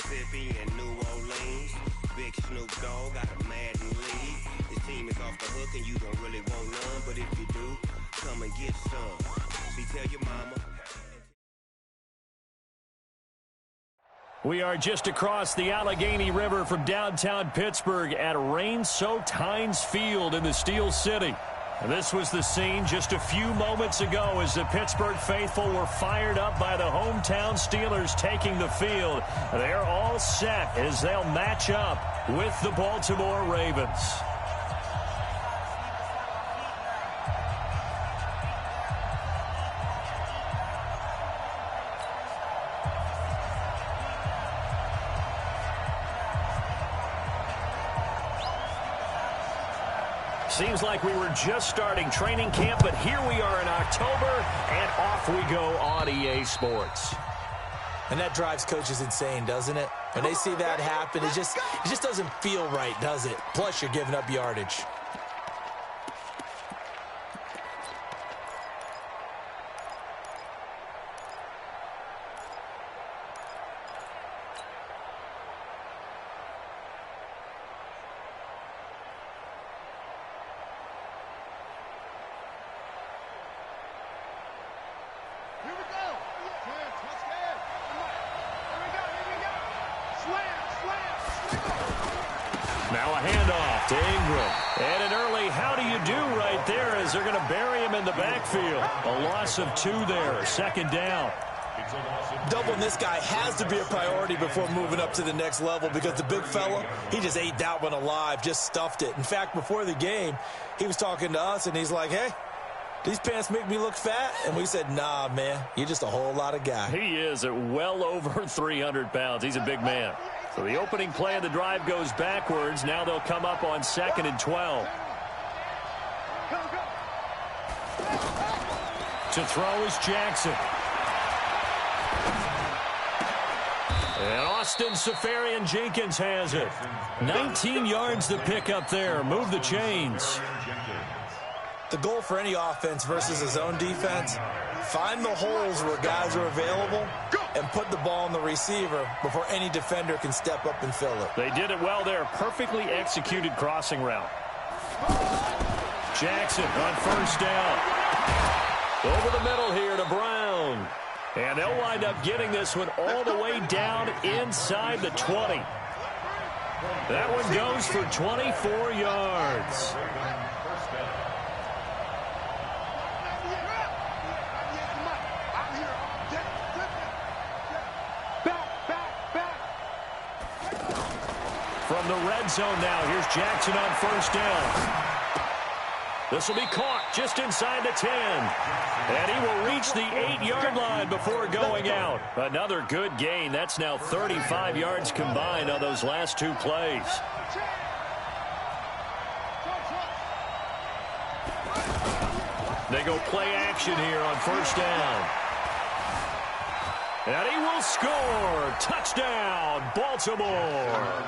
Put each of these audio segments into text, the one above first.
Mississippi and New Orleans. Big Snoop Dogg got a Madden lead. His team is off the hook and you don't really want none, but if you do, come and get some. See, tell your mama. We are just across the Allegheny River from downtown Pittsburgh at rain-soaked Heinz Field in the Steel City. And this was the scene just a few moments ago as the Pittsburgh faithful were fired up by the hometown Steelers taking the field. They're all set as they'll match up with the Baltimore Ravens. Seems like we were just starting training camp, but here we are in October, and off we go on EA Sports. And that drives coaches insane, doesn't it? When they see that happen, it just doesn't feel right, does it? Plus, you're giving up yardage. Now a handoff to Ingram. And an early how do you do right there as they're going to bury him in the backfield. A loss of 2 there, second down. Doubling this guy has to be a priority before moving up to the next level because the big fella, he just ate that one alive, just stuffed it. In fact, before the game, he was talking to us, and he's like, hey, these pants make me look fat? And we said, nah, man, you're just a whole lot of guy. He is at well over 300 pounds. He's a big man. So the opening play of the drive goes backwards. Now they'll come up on 2nd and 12. To throw is Jackson. And Austin Safarian-Jenkins has it. 19 yards to pick up there. Move the chains. The goal for any offense versus a zone defense, find the holes where guys are available and put the ball on the receiver before any defender can step up and fill it. They did it well there. Perfectly executed crossing route. Jackson on first down. Over the middle here to Brown. And they'll wind up getting this one all the way down inside the 20. That one goes for 24 yards. From the red zone now, here's Jackson on first down. This will be caught just inside the 10. And he will reach the 8-yard line before going out. Another good gain. That's now 35 yards combined on those last 2 plays. They go play action here on first down. And he will score. Touchdown, Baltimore.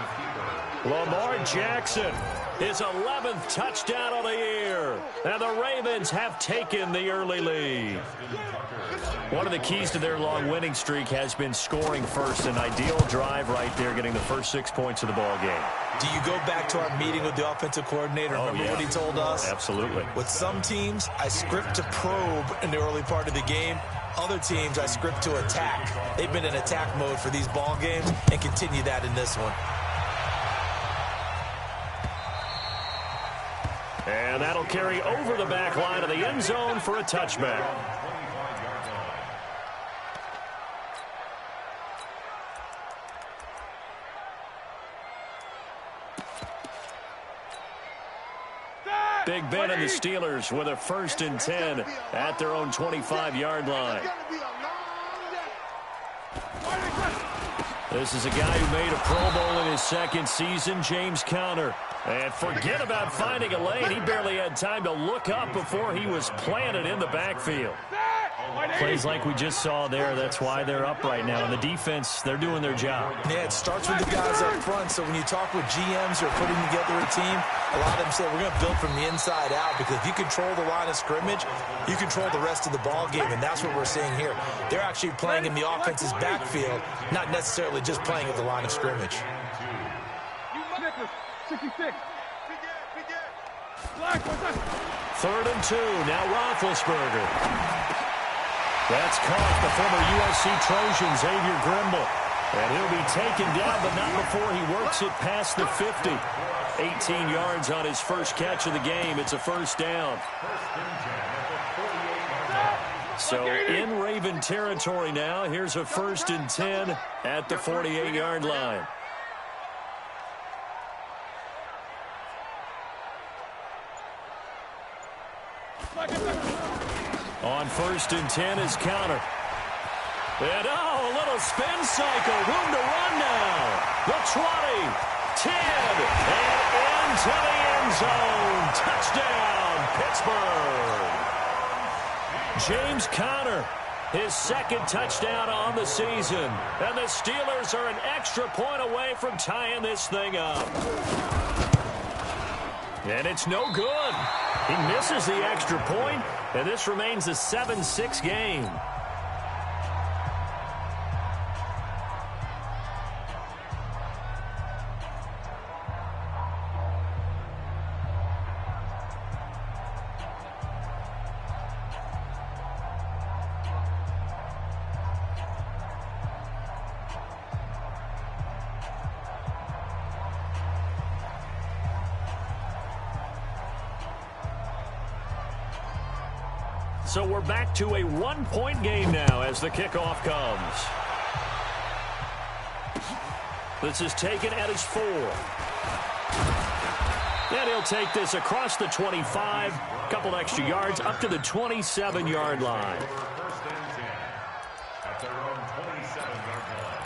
Lamar Jackson, his 11th touchdown of the year. And the Ravens have taken the early lead. One of the keys to their long winning streak has been scoring first. An ideal drive right there, getting the first 6 points of the ball game. Do you go back to our meeting with the offensive coordinator? Remember what he told us? Absolutely. With some teams, I script to probe in the early part of the game. Other teams, I script to attack. They've been in attack mode for these ball games and continue that in this one. And that'll carry over the back line of the end zone for a touchback. Big Ben and the Steelers with a 1st and 10 at their own 25-yard line. This is a guy who made a Pro Bowl in his 2nd season, James Conner. And forget about finding a lane. He barely had time to look up before he was planted in the backfield. Plays like we just saw there, that's why they're up right now. And the defense, they're doing their job. Yeah, it starts with the guys up front. So when you talk with GMs who are putting together a team, a lot of them say we're going to build from the inside out, because if you control the line of scrimmage, you control the rest of the ball game, and that's what we're seeing here. They're actually playing in the offense's backfield, not necessarily just playing at the line of scrimmage. 66. 3rd and 2. Now Roethlisberger. That's caught the former USC Trojan, Xavier Grimble. And he'll be taken down, but not before he works it past the 50. 18 yards on his first catch of the game. It's a first down. So in Raven territory now. Here's a 1st and 10 at the 48-yard line. On 1st and 10 is counter. And a little spin cycle. Room to run now. The 20, 10, and into the end zone. Touchdown, Pittsburgh. James Conner, his 2nd touchdown on the season. And the Steelers are an extra point away from tying this thing up. And it's no good. He misses the extra point, and this remains a 7-6 game. So we're back to a 1-point game now as the kickoff comes. This is taken at his 4. And he'll take this across the 25, a couple extra yards up to the 27-yard line. At their own 27-yard line.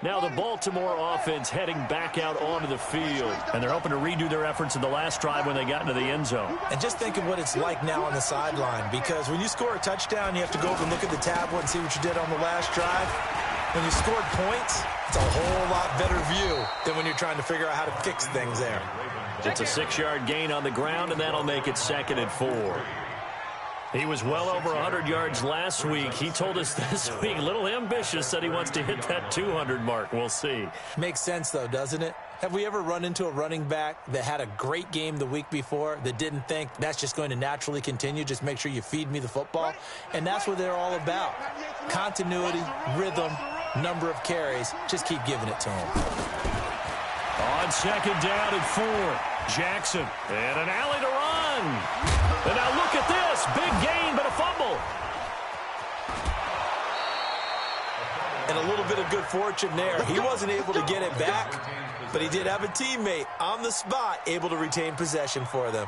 Now the Baltimore offense heading back out onto the field. And they're hoping to redo their efforts in the last drive when they got into the end zone. And just think of what it's like now on the sideline, because when you score a touchdown, you have to go over and look at the tablet and see what you did on the last drive. When you scored points, it's a whole lot better view than when you're trying to figure out how to fix things there. It's a 6-yard gain on the ground, and that'll make it 2nd and 4. He was well over 100 yards last week. He told us this week, a little ambitious, said he wants to hit that 200 mark. We'll see. Makes sense, though, doesn't it? Have we ever run into a running back that had a great game the week before that didn't think that's just going to naturally continue? Just make sure you feed me the football. And that's what they're all about. Continuity, rhythm, number of carries. Just keep giving it to him. On 2nd down and 4, Jackson. And an alley to run. And now look at this. Big gain, but a fumble. And a little bit of good fortune there. He wasn't able to get it back, but he did have a teammate on the spot able to retain possession for them.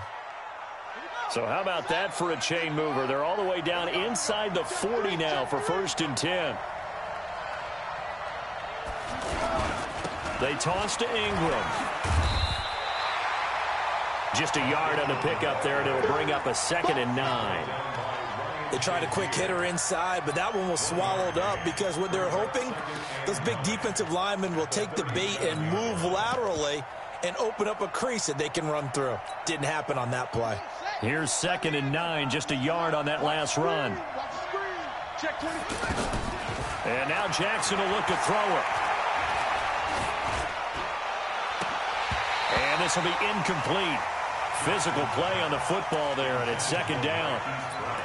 So how about that for a chain mover? They're all the way down inside the 40 now for 1st and 10. They toss to Ingram. Just a yard on the pickup there, and it'll bring up a 2nd and 9. They tried a quick hitter inside, but that one was swallowed up because what they're hoping, those big defensive linemen will take the bait and move laterally and open up a crease that they can run through. Didn't happen on that play. Here's 2nd and 9, just a yard on that last run. And now Jackson will look to throw it. And this will be incomplete. Physical play on the football there, and it's 2nd down.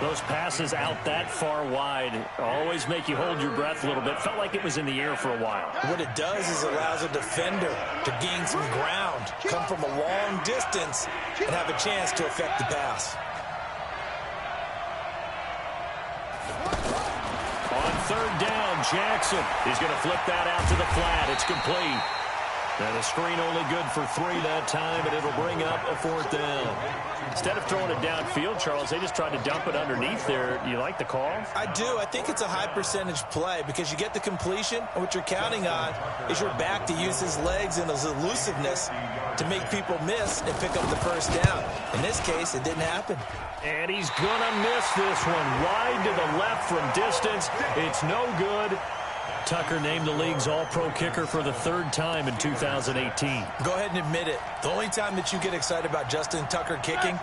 Those passes out that far wide always make you hold your breath a little bit. Felt like it was in the air for a while. What it does is it allows a defender to gain some ground, come from a long distance, and have a chance to affect the pass. On 3rd down, Jackson is going to flip that out to the flat. It's complete. And a screen only good for 3 that time, and it'll bring up a 4th down. Instead of throwing it downfield, Charles, they just tried to dump it underneath there. You like the call? I do. I think it's a high percentage play because you get the completion, and what you're counting on is your back to use his legs and his elusiveness to make people miss and pick up the 1st down. In this case, it didn't happen. And he's going to miss this one. Wide to the left from distance. It's no good. Tucker named the league's all-pro kicker for the 3rd time in 2018. Go ahead and admit it. The only time that you get excited about Justin Tucker kicking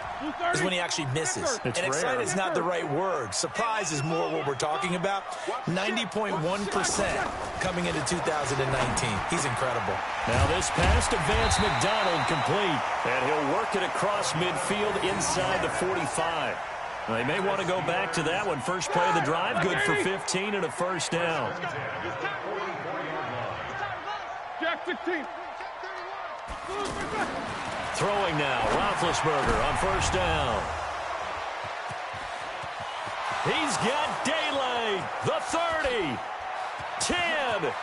is when he actually misses. It's and rare. excited is not the right word. Surprise is more what we're talking about. 90.1% coming into 2019. He's incredible. Now this pass to Vance McDonald complete. And he'll work it across midfield inside the 45. They may want to go back to that one. First play of the drive, good for 15 and a 1st down. Throwing now, Roethlisberger on 1st down. He's got daylight, the 30, 10,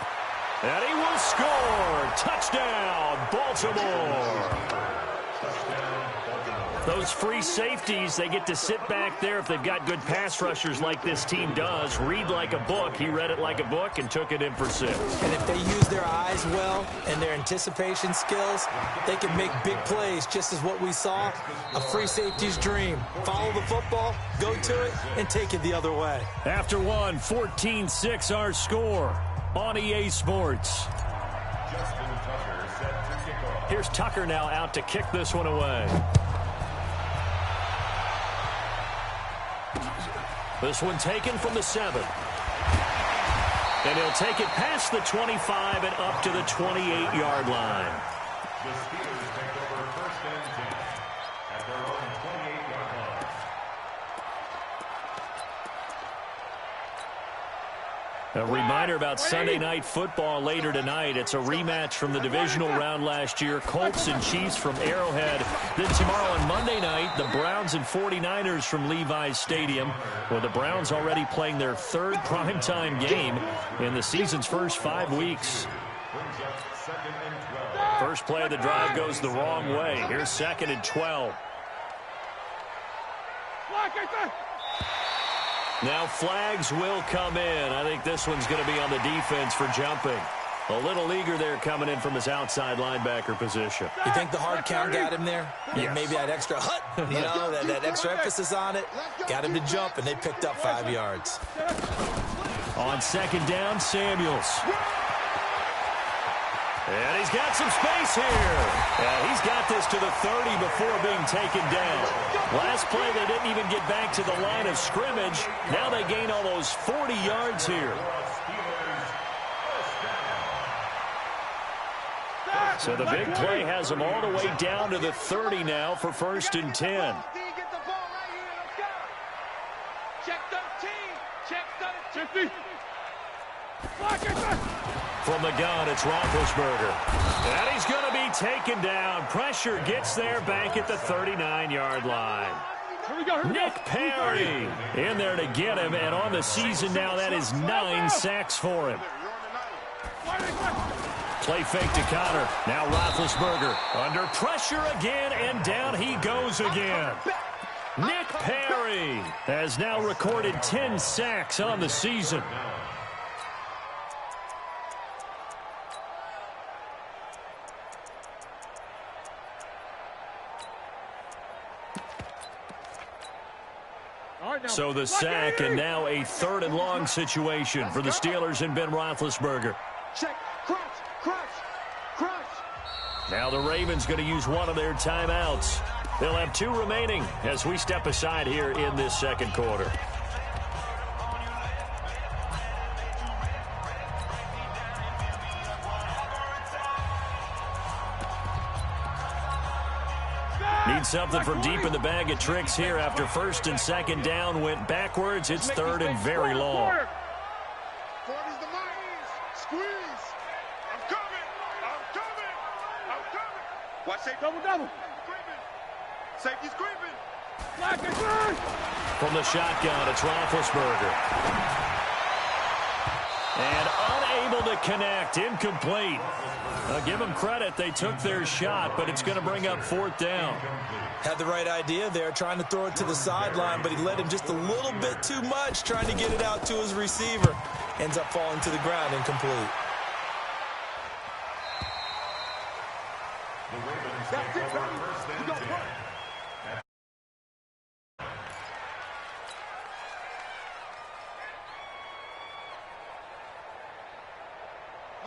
and he will score. Touchdown, Baltimore. Those free safeties, they get to sit back there if they've got good pass rushers like this team does. Read like a book. He read it like a book and took it in for 6. And if they use their eyes well and their anticipation skills, they can make big plays, just as what we saw, a free safety's dream. Follow the football, go to it, and take it the other way. After one, 14-6 our score on EA Sports. Here's Tucker now out to kick this one away. This one taken from the 7. And he'll take it past the 25 and up to the 28-yard line. The Steelers take over 1st and 10 at their own 28-yard line. A reminder about Sunday Night Football later tonight. It's a rematch from the divisional round last year. Colts and Chiefs from Arrowhead. Then tomorrow on Monday night, the Browns and 49ers from Levi's Stadium. Well, the Browns already playing their 3rd primetime game in the season's first 5 weeks. First play of the drive goes the wrong way. Here's 2nd and 12. Now flags will come in. I think this one's going to be on the defense for jumping. A little eager there coming in from his outside linebacker position. You think the hard count got him there? Yes. Maybe that extra that extra emphasis on it got him to jump, and they picked up 5 yards. On 2nd down, Samuels. And he's got some space here. And he's got this to the 30 before being taken down. Last play, they didn't even get back to the line of scrimmage. Now they gain almost 40 yards here. So the big play has them all the way down to the 30 now for 1st and 10. From the gun, it's Roethlisberger. And he's going to be taken down. Pressure gets there back at the 39-yard line. Nick Perry in there to get him. And on the season now, that is 9 sacks for him. Play fake to Connor. Now Roethlisberger under pressure again, and down he goes again. Nick Perry has now recorded 10 sacks on the season. So the sack, and now a 3rd and long situation for the Steelers and Ben Roethlisberger. Now the Ravens going to use one of their timeouts. They'll have 2 remaining as we step aside here in this 2nd quarter. Need something from deep in the bag of tricks here after 1st and 2nd down went backwards. It's 3rd and very long. 40's the mark. Squeeze. I'm coming. Watch safety. Double. Safety's creeping. From the shotgun, it's Roethlisberger. And unable to connect. Incomplete. Give them credit. They took their shot, but it's going to bring up 4th down. Had the right idea there, trying to throw it to the sideline, but he led him just a little bit too much, trying to get it out to his receiver. Ends up falling to the ground, incomplete. The Ravens take over 1st and 10.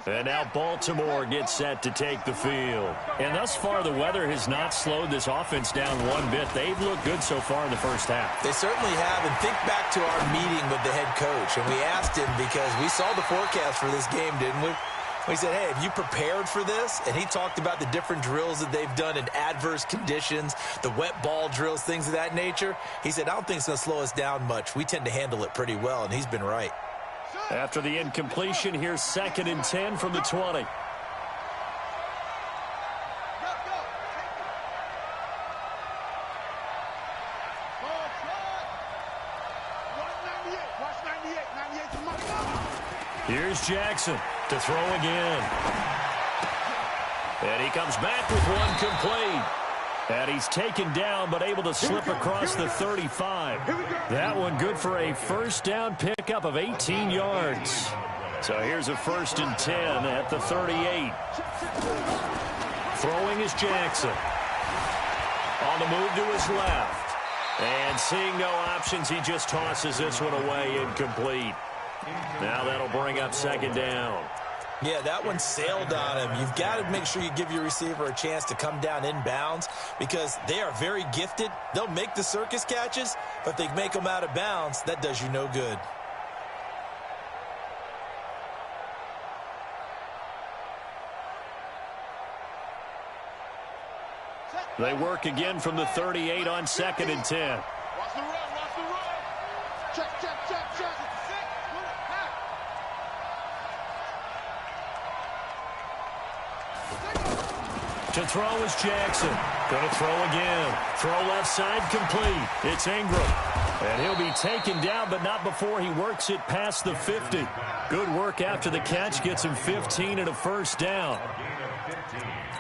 And now Baltimore gets set to take the field. And thus far, the weather has not slowed this offense down one bit. They've looked good so far in the first half. They certainly have. And think back to our meeting with the head coach. And we asked him, because we saw the forecast for this game, didn't we? We said, hey, have you prepared for this? And he talked about the different drills that they've done in adverse conditions, the wet ball drills, things of that nature. He said, I don't think it's going to slow us down much. We tend to handle it pretty well, and he's been right. After the incompletion, here's 2nd and 10 from the 20. Here's Jackson to throw again. And he comes back with one complete. And he's taken down, but able to slip across the 35. That one good for a 1st down pickup of 18 yards. So here's a 1st and 10 at the 38. Throwing is Jackson. On the move to his left. And seeing no options, he just tosses this one away, incomplete. Now that'll bring up 2nd down. Yeah, that one sailed on him. You've got to make sure you give your receiver a chance to come down inbounds, because they are very gifted. They'll make the circus catches, but if they make them out of bounds, that does you no good. They work again from the 38 on 2nd and 10. Watch the run, watch the run. Check, check, check, check. To throw is Jackson. Going to throw again. Throw left side complete. It's Ingram. And he'll be taken down, but not before he works it past the 50. Good work after the catch. Gets him 15 and a 1st down.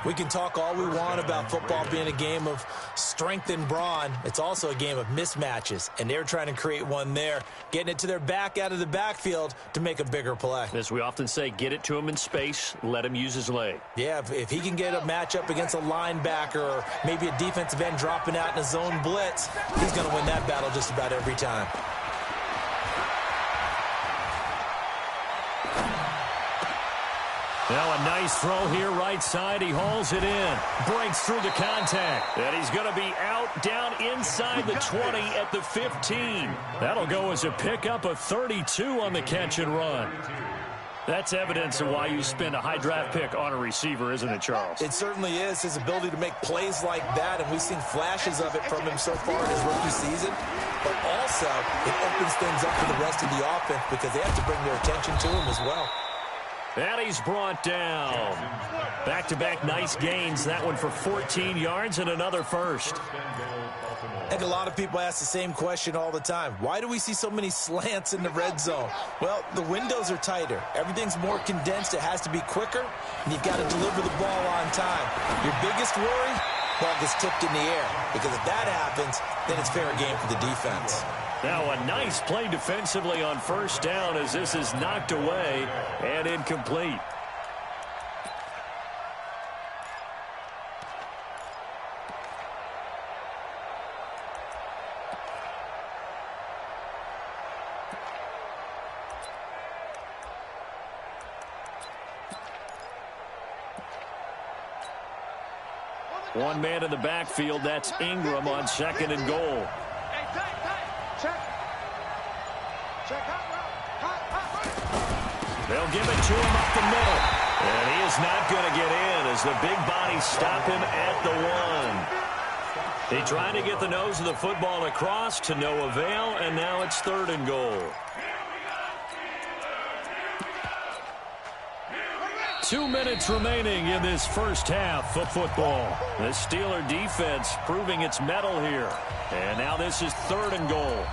We can talk all we want about football being a game of strength and brawn. It's also a game of mismatches, and they're trying to create one there, getting it to their back out of the backfield to make a bigger play. As we often say, get it to him in space, let him use his leg. Yeah, if he can get a matchup against a linebacker or maybe a defensive end dropping out in a zone blitz, he's going to win that battle just about every time. Now a nice throw here right side. He hauls it in. Breaks through the contact. And he's going to be out down inside the 20 at the 15. That'll go as a pickup of 32 on the catch and run. That's evidence of why you spend a high draft pick on a receiver, isn't it, Charles? It certainly is. His ability to make plays like that, and we've seen flashes of it from him so far in his rookie season. But also, it opens things up for the rest of the offense because they have to bring their attention to him as well. And he's brought down. Back-to-back nice gains. That one for 14 yards and another 1st. I think a lot of people ask the same question all the time. Why do we see so many slants in the red zone? Well, the windows are tighter. Everything's more condensed. It has to be quicker, and you've got to deliver the ball on time. Your biggest worry? Ball gets tipped in the air, because if that happens, then it's fair game for the defense. Now a nice play defensively on 1st down as this is knocked away and incomplete. One man in the backfield, that's Ingram on 2nd and goal. They'll give it to him up the middle. And he is not going to get in as the big bodies stop him at the 1. He tried to get the nose of the football across to no avail, and now it's 3rd and goal. 2 minutes remaining in this first half of football. The Steeler defense proving its mettle here. And now this is 3rd and goal.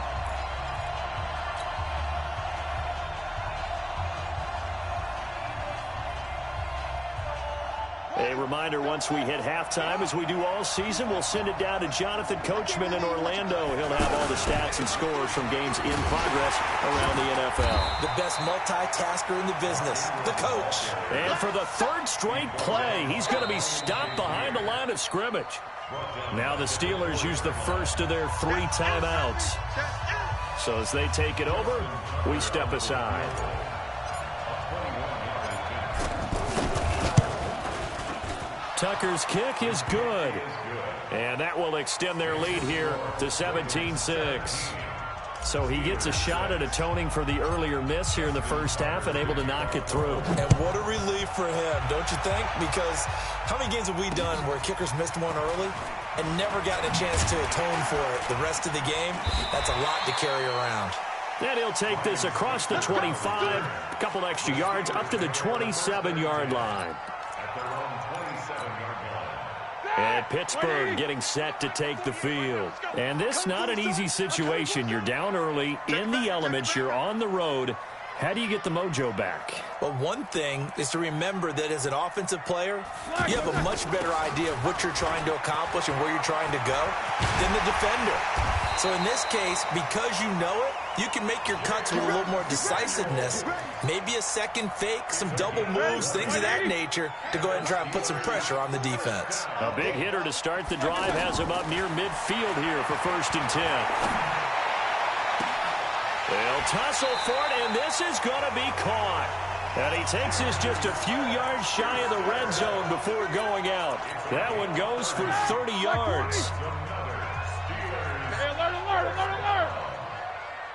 A reminder, once we hit halftime, as we do all season, we'll send it down to Jonathan Coachman in Orlando. He'll have all the stats and scores from games in progress around the NFL. The best multitasker in the business, the coach. And for the third straight play, he's going to be stopped behind the line of scrimmage. Now the Steelers use the first of their 3 timeouts. So as they take it over, we step aside. Tucker's kick is good. And that will extend their lead here to 17-6. So he gets a shot at atoning for the earlier miss here in the first half and able to knock it through. And what a relief for him, don't you think? Because how many games have we done where kickers missed one early and never gotten a chance to atone for it the rest of the game? That's a lot to carry around. And he'll take this across the 25, a couple extra yards up to the 27-yard line. And Pittsburgh getting set to take the field. And this not an easy situation. You're down early, in the elements, you're on the road. How do you get the mojo back? Well, one thing is to remember that as an offensive player, you have a much better idea of what you're trying to accomplish and where you're trying to go than the defender. So in this case, because you know it, you can make your cuts with a little more decisiveness, maybe a second fake, some double moves, things of that nature, to go ahead and try and put some pressure on the defense. A big hitter to start the drive has him up near midfield here for 1st and 10. They'll tussle for it, and this is going to be caught. And he takes this just a few yards shy of the red zone before going out. That one goes for 30 yards. Hey, alert.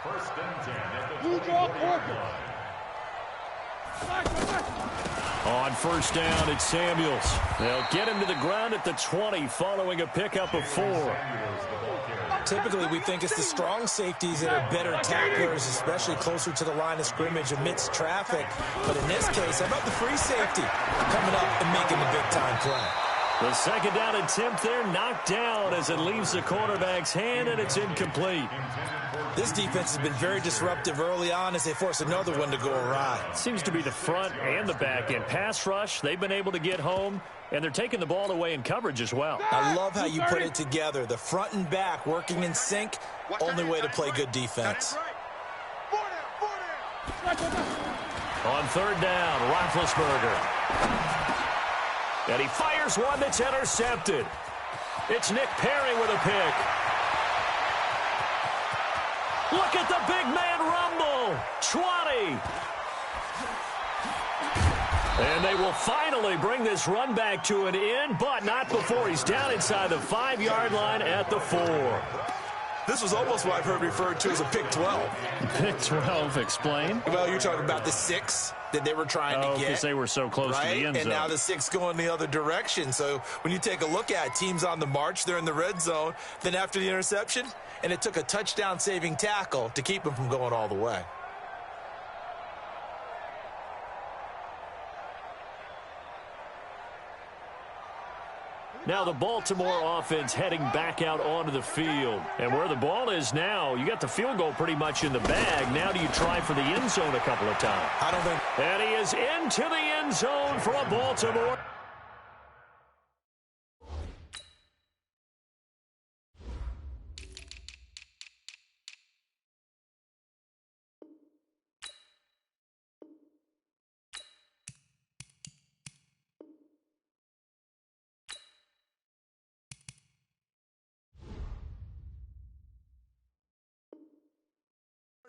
1st and 10 at the Blue draw corner. On 1st down, it's Samuels. They'll get him to the ground at the 20 following a pickup of 4. Typically, we think it's the strong safeties that are better tacklers, especially closer to the line of scrimmage amidst traffic. But in this case, how about the free safety coming up and making the big-time play? The 2nd down attempt there knocked down as it leaves the quarterback's hand, and it's incomplete. This defense has been very disruptive early on as they force another one to go awry. Seems to be the front and the back end. Pass rush, they've been able to get home, and they're taking the ball away in coverage as well. I love how you put it together. The front and back working in sync, only way to play good defense. On 3rd down, Roethlisberger. And he fires one that's intercepted. It's Nick Perry with a pick. Look at the big man rumble. 20. And they will finally bring this run back to an end, but not before he's down inside the 5-yard line at the 4. This was almost what I've heard referred to as a pick 12. Pick 12, explain. Well, you're talking about the 6 that they were trying to get. Because they were so close to the end zone. And now the 6 going the other direction. So when you take a look at teams on the march, they're in the red zone. Then after the interception, and it took a touchdown-saving tackle to keep them from going all the way. Now the Baltimore offense heading back out onto the field. And where the ball is now, you got the field goal pretty much in the bag. Now do you try for the end zone a couple of times? I don't think. And he is into the end zone for a Baltimore.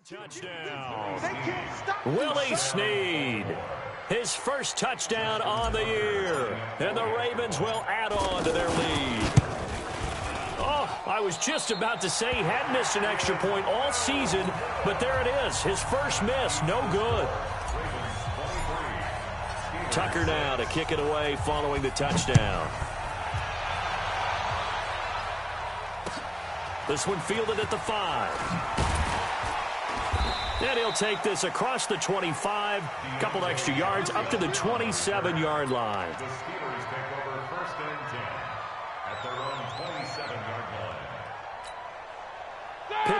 Touchdown. Willie Snead. His first touchdown on the year. And the Ravens will add on to their lead. Oh, I was just about to say he hadn't missed an extra point all season, but there it is. His first miss, no good. Tucker now to kick it away following the touchdown. This one fielded at the 5. And he'll take this across the 25, couple extra yards up to the 27-yard line. The Steelers take over 1st and 10 at their own 27-yard line.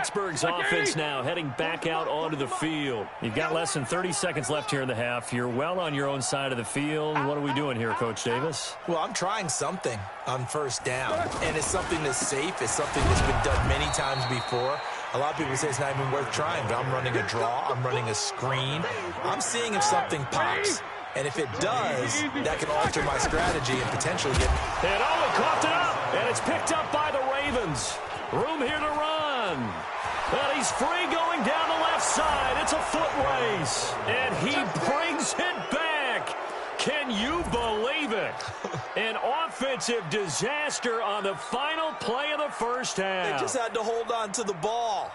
Pittsburgh's offense now heading back out onto the field. You've got less than 30 seconds left here in the half. You're well on your own side of the field. What are we doing here, Coach Davis? Well, I'm trying something on first down, and it's something that's safe. It's something that's been done many times before. A lot of people say it's not even worth trying, but I'm running a draw. I'm running a screen. I'm seeing if something pops. And if it does, that can alter my strategy and potentially get... And he coughed it up, and it's picked up by the Ravens. Room here to run. And he's free going down the left side. It's a foot race. And he brings it back. Can you believe it? An offensive disaster on the final play of the first half. They just had to hold on to the ball.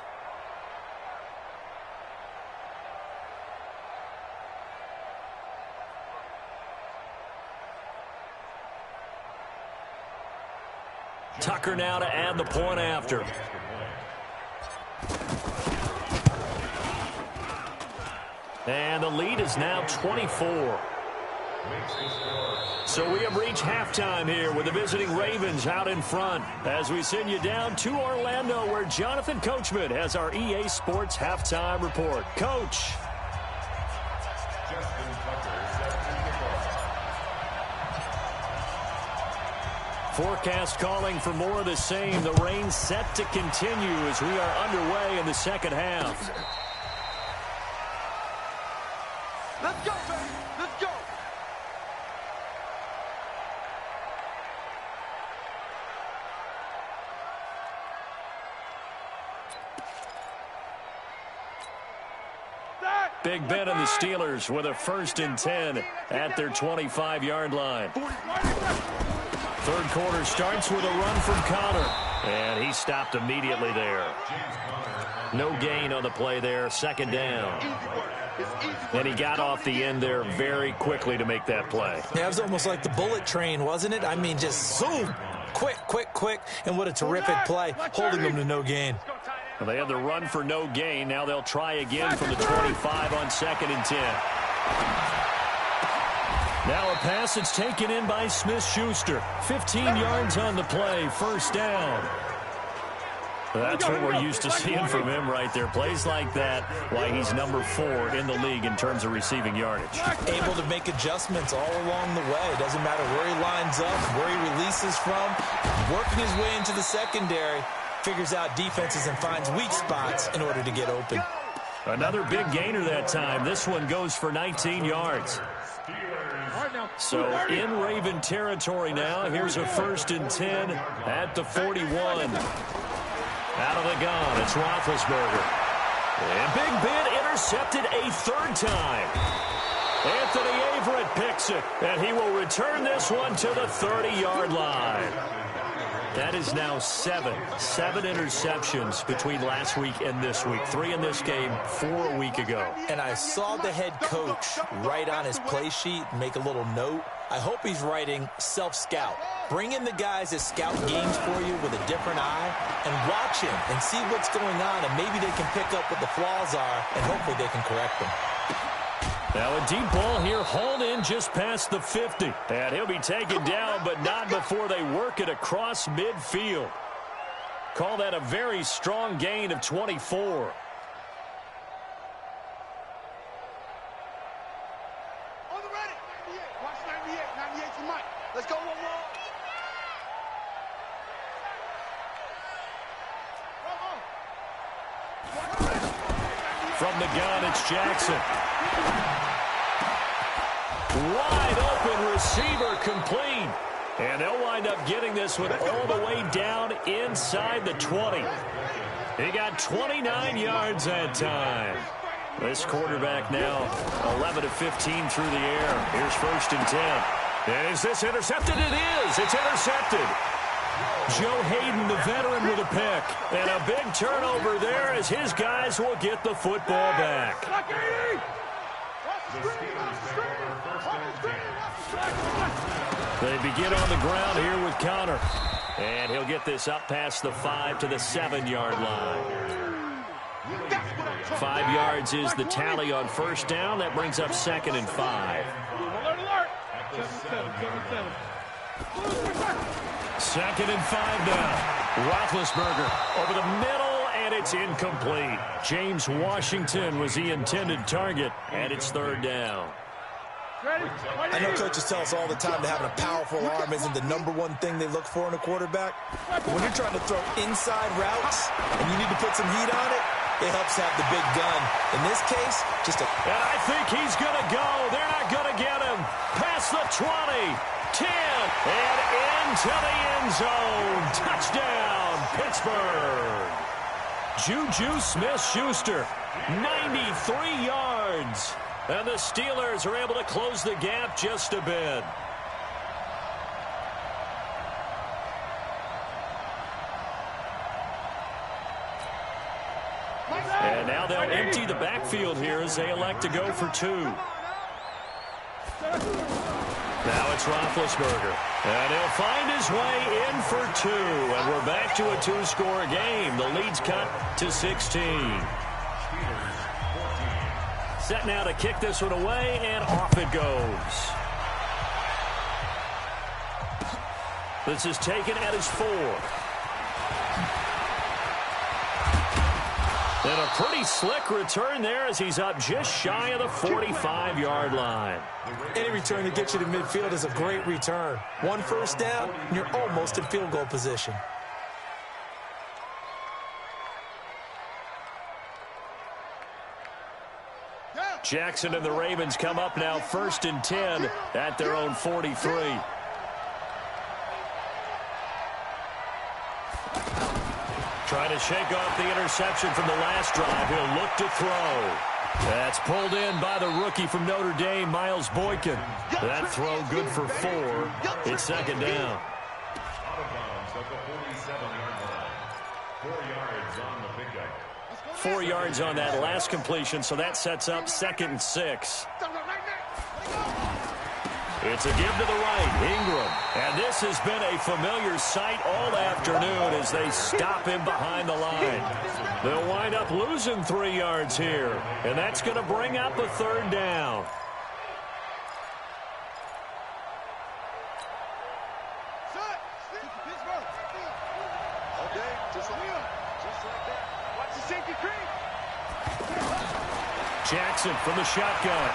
Tucker now to add the point after. And the lead is now 24. So we have reached halftime here with the visiting Ravens out in front as we send you down to Orlando where Jonathan Coachman has our EA Sports halftime report. Coach. Forecast calling for more of the same. The rain set to continue as we are underway in the second half. Let's go, baby. Let's go. Big Ben and the Steelers with a 1st and 10 at their 25-yard line. Third quarter starts with a run from Connor. And he stopped immediately there. No gain on the play there. 2nd down. And he got off the end there very quickly to make that play. Yeah, it was almost like the bullet train, wasn't it? I mean, just zoom. Quick, quick, quick. And what a terrific play, holding them to no gain. Well, they had the run for no gain. Now they'll try again from the 25 on 2nd and 10. Now a pass that's taken in by Smith-Schuster. 15 yards on the play, 1st down. That's what we're used to seeing from him right there. Plays like that, why he's number 4 in the league in terms of receiving yardage. Able to make adjustments all along the way. Doesn't matter where he lines up, where he releases from. Working his way into the secondary. Figures out defenses and finds weak spots in order to get open. Another big gainer that time. This one goes for 19 yards. So in Raven territory now. Here's a 1st and 10 at the 41. Out of the gun, it's Roethlisberger. And Big Ben intercepted a 3rd time. Anthony Averett picks it, and he will return this one to the 30-yard line. That is now 7 interceptions between last week and this week. 3 in this game, 4 a week ago. And I saw the head coach write on his play sheet, make a little note. I hope he's writing self-scout. Bring in the guys that scout games for you with a different eye and watch him and see what's going on, and maybe they can pick up what the flaws are, and hopefully they can correct them. Now a deep ball here, hauled in just past the 50. And he'll be taken down, but not before they work it across midfield. Call that a very strong gain of 24. On the ready. 98. Watch 98. 98 to Mike. Let's go one more. From the gun, it's Jackson. Wide open receiver complete. And they'll wind up getting this one all the way down inside the 20. He got 29 yards that time. This quarterback now 11 of 15 through the air. Here's 1st and 10. And is this intercepted? It is. It's intercepted. Joe Hayden, the veteran, with a pick. And a big turnover there as his guys will get the football back. They begin on the ground here with Connor. And he'll get this up past the 5 to the 7-yard line. 5 yards is the tally on 1st down. That brings up 2nd and 5. 2nd and 5 now. Roethlisberger over the middle, and it's incomplete. James Washington was the intended target, and it's third down. I know coaches tell us all the time that having a powerful arm isn't the #1 thing they look for in a quarterback. But when you're trying to throw inside routes and you need to put some heat on it, it helps to have the big gun. In this case, just a... And I think he's going to go. They're not going to get him. Past the 20, 10, and into the end zone. Touchdown, Pittsburgh. Juju Smith-Schuster, 93 yards. And the Steelers are able to close the gap just a bit. And now they'll empty the backfield here as they elect to go for 2. Now it's Roethlisberger. And he'll find his way in for 2. And we're back to a 2-score game. The lead's cut to 16. Set now to kick this one away, and off it goes. This is taken at his 4. And a pretty slick return there as he's up just shy of the 45-yard line. Any return that gets you to midfield is a great return. 1 first down, and you're almost in field goal position. Jackson and the Ravens come up now 1st and 10 at their own 43. Trying to shake off the interception from the last drive. He'll look to throw. That's pulled in by the rookie from Notre Dame, Miles Boykin. That throw good for 4. It's second down. Out of bounds at the 47-yard line. 4 yards on the pickup. 4 yards on that last completion, so that sets up 2nd and 6. It's a give to the right, Ingram. And this has been a familiar sight all afternoon as they stop him behind the line. They'll wind up losing 3 yards here, and that's going to bring up a 3rd down. Jackson from the shotgun.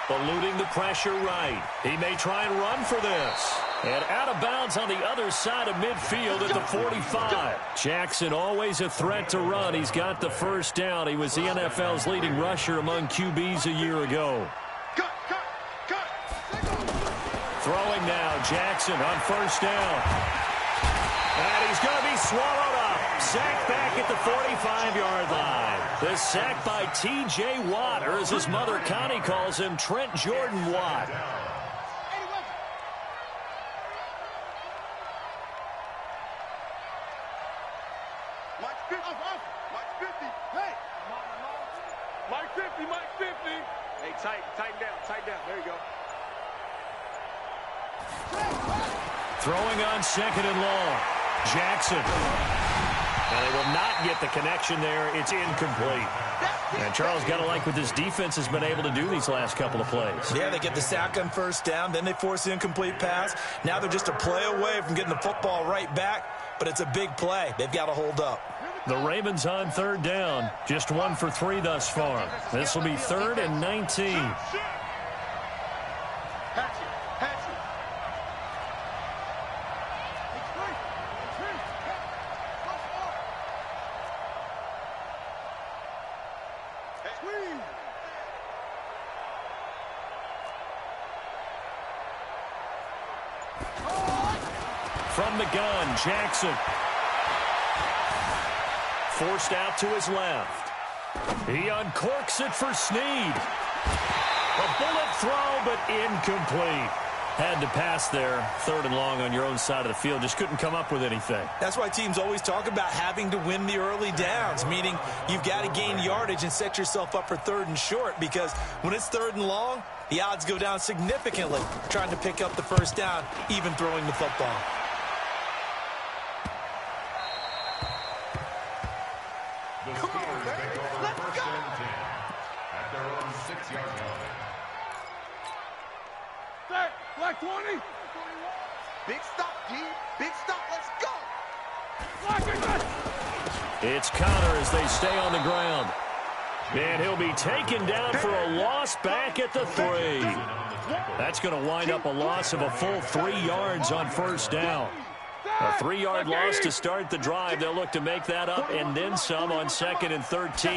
Eluding the pressure right. He may try and run for this. And out of bounds on the other side of midfield at the 45. Jackson always a threat to run. He's got the first down. He was the NFL's leading rusher among QBs a year ago. Throwing now, Jackson on first down. And he's going to be swallowed up. Sacked back at the 45-yard line. The sack by T.J. Watt, or as his mother Connie calls him, Trent Jordan Watt. Mike 50. Hey, tighten down. There you go. Throwing on 2nd and long. Jackson. And they will not get the connection there. It's incomplete. And Charles, got to like what this defense has been able to do these last couple of plays. Yeah, they get the sack on first down, then they force the incomplete pass. Now they're just a play away from getting the football right back, but it's a big play. They've got to hold up. The Ravens on 3rd down. Just 1 for 3 thus far. This will be 3rd and 19. From the gun, Jackson. Forced out to his left. He uncorks it for Snead. A bullet throw, but incomplete. Had to pass there. 3rd and long on your own side of the field. Just couldn't come up with anything. That's why teams always talk about having to win the early downs, meaning you've got to gain yardage and set yourself up for 3rd and short, because when it's 3rd and long, the odds go down significantly trying to pick up the first down, even throwing the football. The Steelers take over 1st and 10 at their own 6-yard line. Black 20. Big stop, G. Big stop. Let's go. Black it. It's Connor as they stay on the ground. And he'll be taken down for a loss back at the 3. That's going to wind up a loss of a full 3 yards on first down. A 3-yard loss to start the drive. They'll look to make that up and then some on 2nd and 13.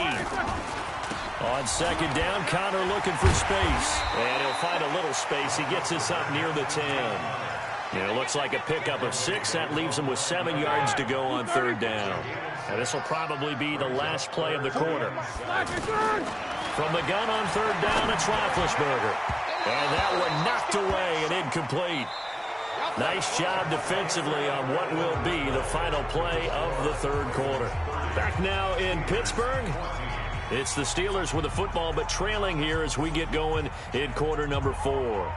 On 2nd down, Connor looking for space. And he'll find a little space. He gets this up near the 10. It looks like a pickup of 6. That leaves him with 7 yards to go on 3rd down. And this will probably be the last play of the quarter. From the gun on 3rd down, it's Roethlisberger. And that one knocked away and incomplete. Nice job defensively on what will be the final play of the 3rd quarter. Back now in Pittsburgh. It's the Steelers with the football, but trailing here as we get going in quarter number 4.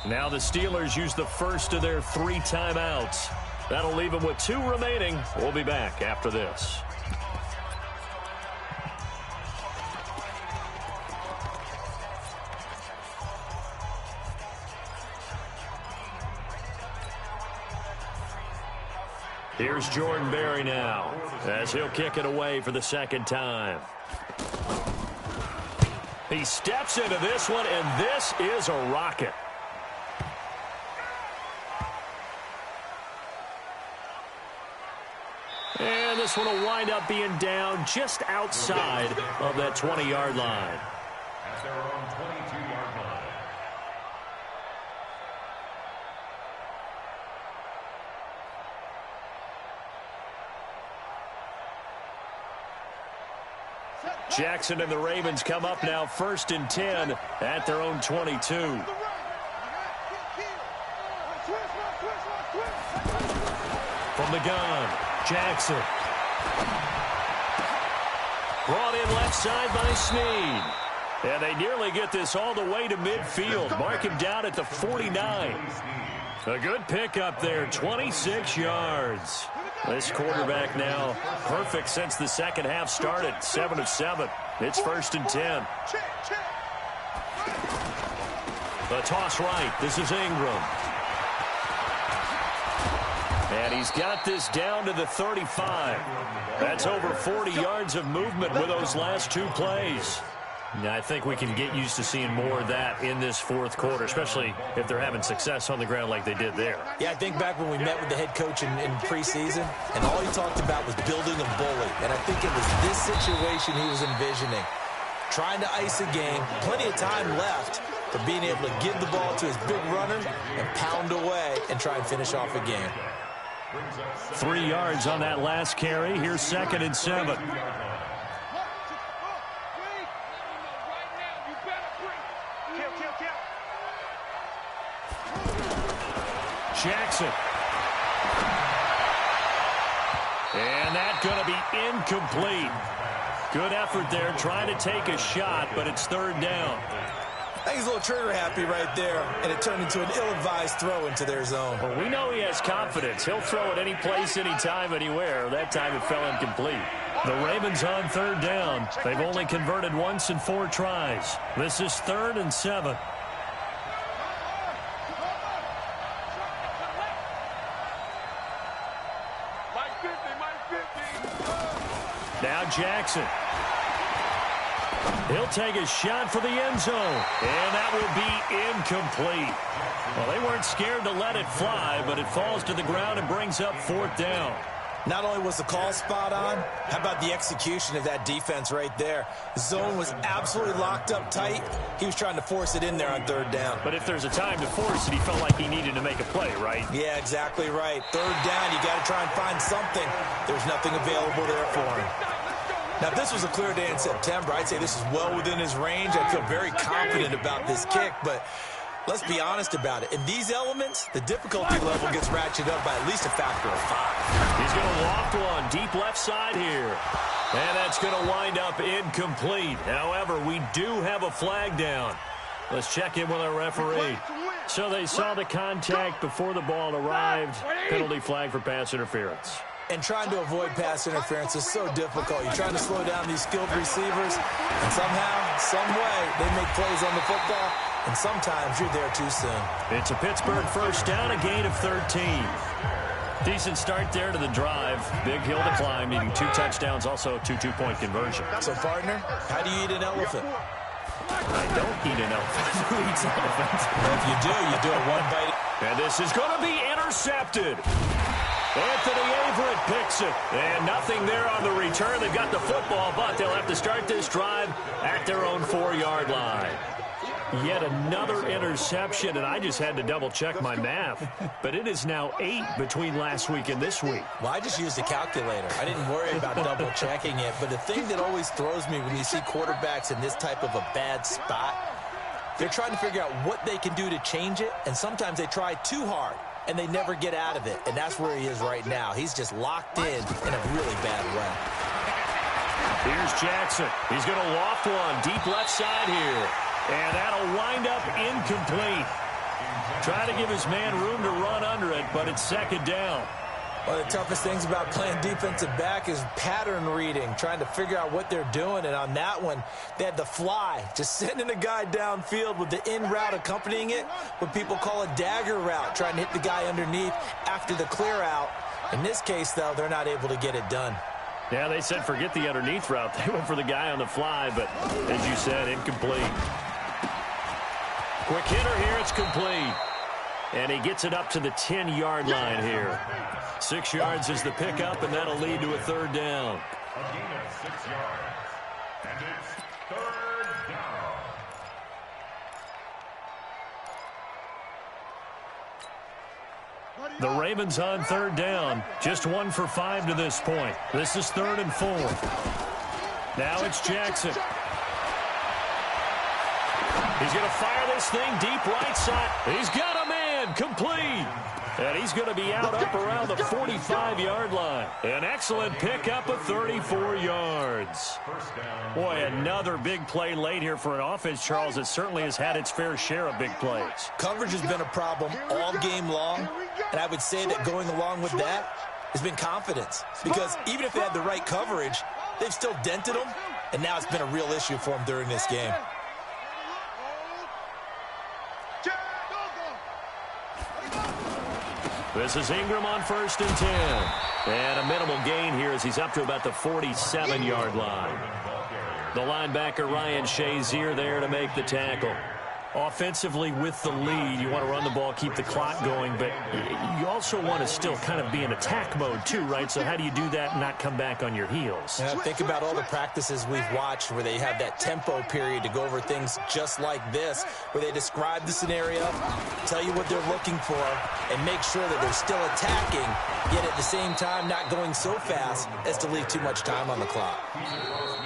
Now the Steelers use the first of their 3 timeouts. That'll leave them with 2 remaining. We'll be back after this. Here's Jordan Berry now as he'll kick it away for the 2nd time. He steps into this one, and this is a rocket. And this one will wind up being down just outside of that 20-yard line. At their own 22-yard line. Jackson and the Ravens come up now 1st and 10 at their own 22. From the gun, Jackson. Brought in left side by Snead. And they nearly get this all the way to midfield. Mark him down at the 49. A good pickup there, 26 yards. This quarterback now perfect since the second half started, 7 of 7. It's 1st and 10. The toss right. This is Ingram. And he's got this down to the 35. That's over 40 yards of movement with those last 2 plays. Now, I think we can get used to seeing more of that in this 4th quarter, especially if they're having success on the ground like they did there. Yeah, I think back when we met with the head coach in preseason, and all he talked about was building a bully. And I think it was this situation he was envisioning. Trying to ice a game, plenty of time left, but being able to give the ball to his big runner and pound away and try and finish off a game. 3 yards on that last carry. Here's 2nd and 7. Jackson. And that's going to be incomplete. Good effort there, trying to take a shot, but it's 3rd down. I think he's a little trigger happy right there, and it turned into an ill-advised throw into their zone. Well, we know he has confidence. He'll throw it any place, anytime, anywhere. That time it fell incomplete. The Ravens on 3rd down. They've only converted once in 4 tries. This is 3rd and 7. Now Jackson. He'll take a shot for the end zone. And that will be incomplete. Well, they weren't scared to let it fly, but it falls to the ground and brings up 4th down. Not only was the call spot on, how about the execution of that defense right there? The zone was absolutely locked up tight. He was trying to force it in there on third down. But if there's a time to force it, he felt like he needed to make a play, right? Yeah, exactly right. Third down, you got to try and find something. There's nothing available there for him. Now, if this was a clear day in September, I'd say this is well within his range. I feel very confident about this kick, but let's be honest about it. In these elements, the difficulty level gets ratcheted up by at least a factor of 5. He's going to loft one deep left side here. And that's going to wind up incomplete. However, we do have a flag down. Let's check in with our referee. So they saw the contact before the ball arrived. Penalty flag for pass interference. And trying to avoid pass interference is so difficult. You're trying to slow down these skilled receivers, and somehow, some way, they make plays on the football, and sometimes you're there too soon. It's a Pittsburgh first down, a gain of 13. Decent start there to the drive. Big hill to climb, needing 2 touchdowns, also a 2 two-point conversion. So, partner, how do you eat an elephant? I don't eat an elephant. Who eats an elephant? Well, if you do it one bite. And this is going to be intercepted. Anthony Averett picks it. And nothing there on the return. They've got the football, but they'll have to start this drive at their own 4-yard line. Yet another interception, and I just had to double-check my math. But it is now 8 between last week and this week. Well, I just used a calculator. I didn't worry about double-checking it. But the thing that always throws me when you see quarterbacks in this type of a bad spot, they're trying to figure out what they can do to change it, and sometimes they try too hard, and they never get out of it. And that's where he is right now. He's just locked in a really bad way. Here's Jackson. He's going to loft one deep left side here. And that'll wind up incomplete. Trying to give his man room to run under it, but it's second down. One of the toughest things about playing defensive back is pattern reading, trying to figure out what they're doing. And on that one, they had the fly, just sending a guy downfield with the in route accompanying it, what people call a dagger route, trying to hit the guy underneath after the clear out. In this case, though, they're not able to get it done. Yeah, they said forget the underneath route. They went for the guy on the fly, but as you said, incomplete. Quick hitter here, it's complete. And he gets it up to the 10-yard line here. 6 yards is the pickup, and that'll lead to a third down. A gain of 6 yards. And it's third down. The Ravens on third down. Just 1 for 5 to this point. This is 3rd and 4. Now it's Jackson. He's going to fire this thing deep right side. He's got a man, complete. And he's going to be out up around the 45-yard line. An excellent pickup of 34 yards. Boy, another big play late here for an offense, Charles, that certainly has had its fair share of big plays. Coverage has been a problem all game long, and I would say that going along with that has been confidence. Because even if they had the right coverage, they've still dented them, and now it's been a real issue for them during this game. This is Ingram on 1st and 10. And a minimal gain here as he's up to about the 47-yard line. The linebacker Ryan Shazier there to make the tackle. Offensively with the lead, you want to run the ball, keep the clock going, but you also want to still kind of be in attack mode too, right? So how do you do that and not come back on your heels? Yeah, think about all the practices we've watched where they have that tempo period to go over things just like this, where they describe the scenario, tell you what they're looking for, and make sure that they're still attacking, yet at the same time not going so fast as to leave too much time on the clock.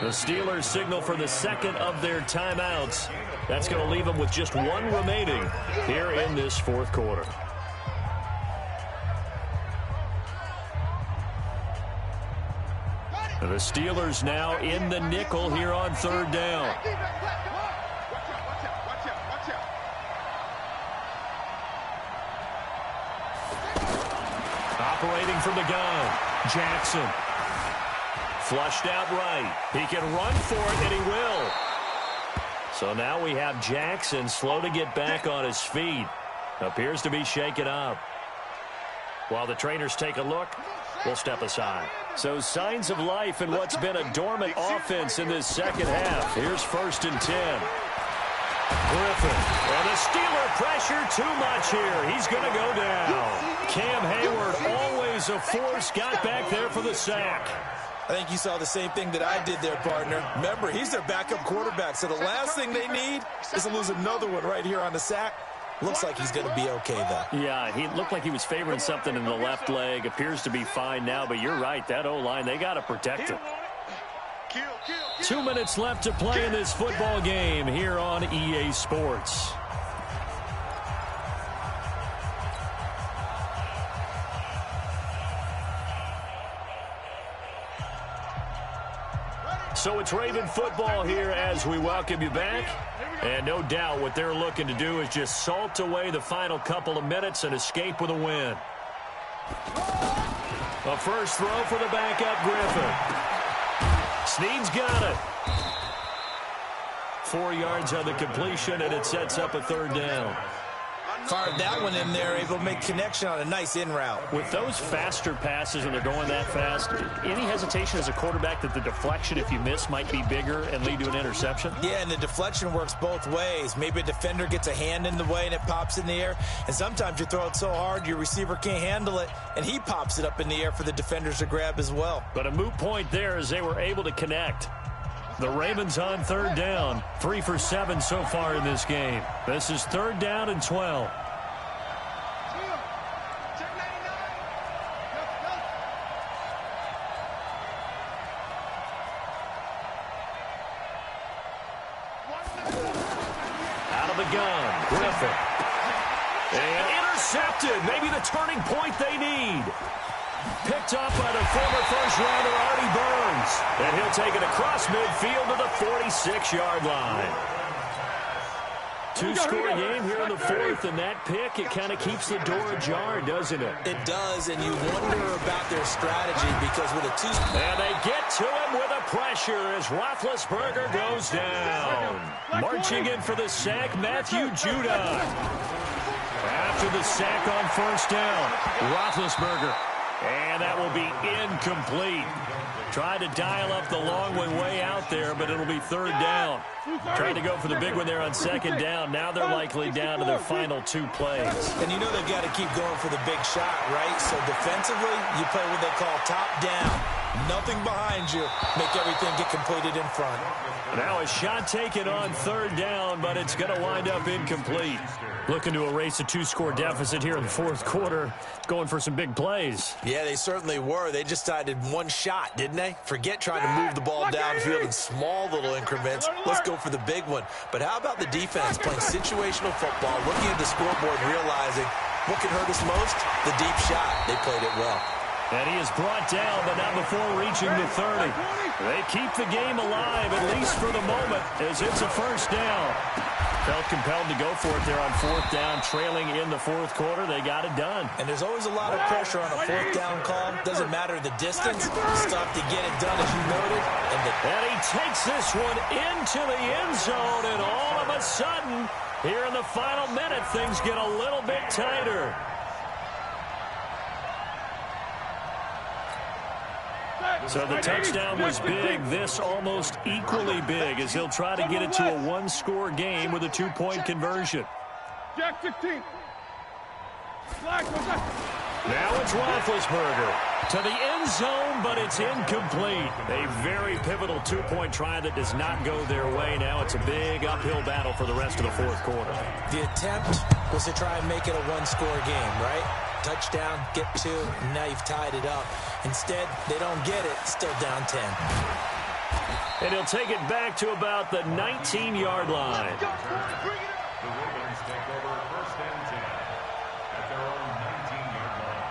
The Steelers signal for the second of their timeouts. That's going to leave them with just 1 remaining here in this 4th quarter. The Steelers now in the nickel here on 3rd down. Operating from the gun, Jackson. Flushed out right. He can run for it, and he will. So now we have Jackson slow to get back on his feet. Appears to be shaken up. While the trainers take a look, we'll step aside. So signs of life in what's been a dormant offense in this second half. Here's 1st and 10. Griffin. And the Steeler pressure too much here. He's going to go down. Cam Hayward always He's a force. Got back there for the sack. I think you saw the same thing that I did there, partner. Remember, he's their backup quarterback, so the last thing they need is to lose another one right here on the sack. Looks like he's going to be okay, though. Yeah, he looked like he was favoring something in the left leg. Appears to be fine now, but you're right. That O-line, they got to protect him. 2 minutes left to play in this football game here on EA Sports. So it's Raven football here as we welcome you back. And no doubt what they're looking to do is just salt away the final couple of minutes and escape with a win. A first throw for the backup, Griffin. Snead's got it. 4 yards on the completion, and it sets up a third down. Fired that one in there, able to make connection on a nice in route. With those faster passes and they're going that fast, any hesitation as a quarterback that the deflection, if you miss, might be bigger and lead to an interception? Yeah, and the deflection works both ways. Maybe a defender gets a hand in the way and it pops in the air. And sometimes you throw it so hard your receiver can't handle it, and he pops it up in the air for the defenders to grab as well. But a moot point there as they were able to connect. The Ravens on third down. 3 for 7 so far in this game. This is third down and 12. Out of the gun, Griffin. And intercepted. Maybe the turning point they need. Picked up by the former first-rounder Artie Burns. And he'll take it across midfield to the 46-yard line. Two-score game here in the fourth, and that pick, it kind of keeps the door ajar, doesn't it? It does, and you wonder about their strategy because with a two... And they get to him with a pressure as Roethlisberger goes down. Marching in for the sack, Matthew Judon. After the sack on first down, Roethlisberger. And that will be incomplete. Tried to dial up the long one way out there, but it'll be third down. Tried to go for the big one there on second down. Now they're likely down to their final 2 plays. And you know they've got to keep going for the big shot, right? So defensively, you play what they call top down. Nothing behind you. Make everything get completed in front. Now a shot taken on third down, but it's going to wind up incomplete. Looking to erase a 2-score deficit here in the fourth quarter. Going for some big plays. Yeah, they certainly were. They just decided one shot, didn't they? Forget trying to move the ball downfield in small little increments. Let's go for the big one. But how about the defense playing situational football, looking at the scoreboard, realizing what can hurt us most? The deep shot. They played it well. And he is brought down, but not before reaching the 30. They keep the game alive, at least for the moment, as it's a first down. Felt compelled to go for it there on fourth down, trailing in the fourth quarter. They got it done. And there's always a lot of pressure on a fourth down call. Doesn't matter the distance. Stuff to get it done, as you noted. And he takes this one into the end zone, and all of a sudden, here in the final minute, things get a little bit tighter. So the touchdown was big. This almost equally big as he'll try to get it to a 1-score game with a 2-point conversion. Jack 16. Now it's Roethlisberger to the end zone, but it's incomplete. A very pivotal 2-point try that does not go their way. Now it's a big uphill battle for the rest of the fourth quarter. The attempt was to try and make it a 1-score game, right? Touchdown, get 2, and now you've tied it up. Instead, they don't get it, still down 10. And he'll take it back to about the 19-yard line. The Ravens take over first and 10 at their own 19-yard line.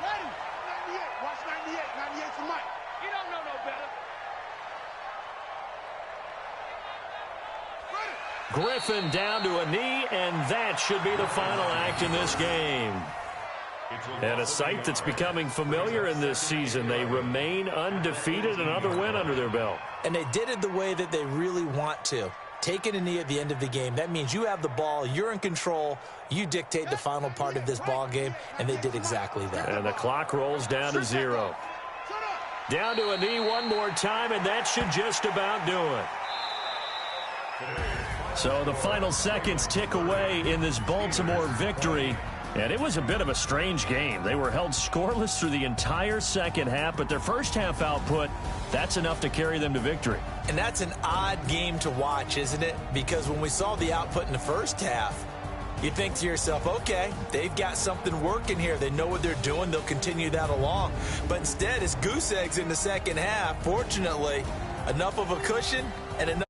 Ready? 98. Watch 98. 98 for Mike. You don't know no better. Griffin down to a knee, and that should be the final act in this game. And a sight that's becoming familiar in this season. They remain undefeated, another win under their belt. And they did it the way that they really want to. Taking a knee at the end of the game, that means you have the ball, you're in control, you dictate the final part of this ball game, and they did exactly that. And the clock rolls down to 0. Down to a knee one more time, and that should just about do it. So the final seconds tick away in this Baltimore victory. And it was a bit of a strange game. They were held scoreless through the entire second half, but their first half output, that's enough to carry them to victory. And that's an odd game to watch, isn't it? Because when we saw the output in the first half, you think to yourself, okay, they've got something working here. They know what they're doing. They'll continue that along. But instead, it's goose eggs in the second half. Fortunately, enough of a cushion and enough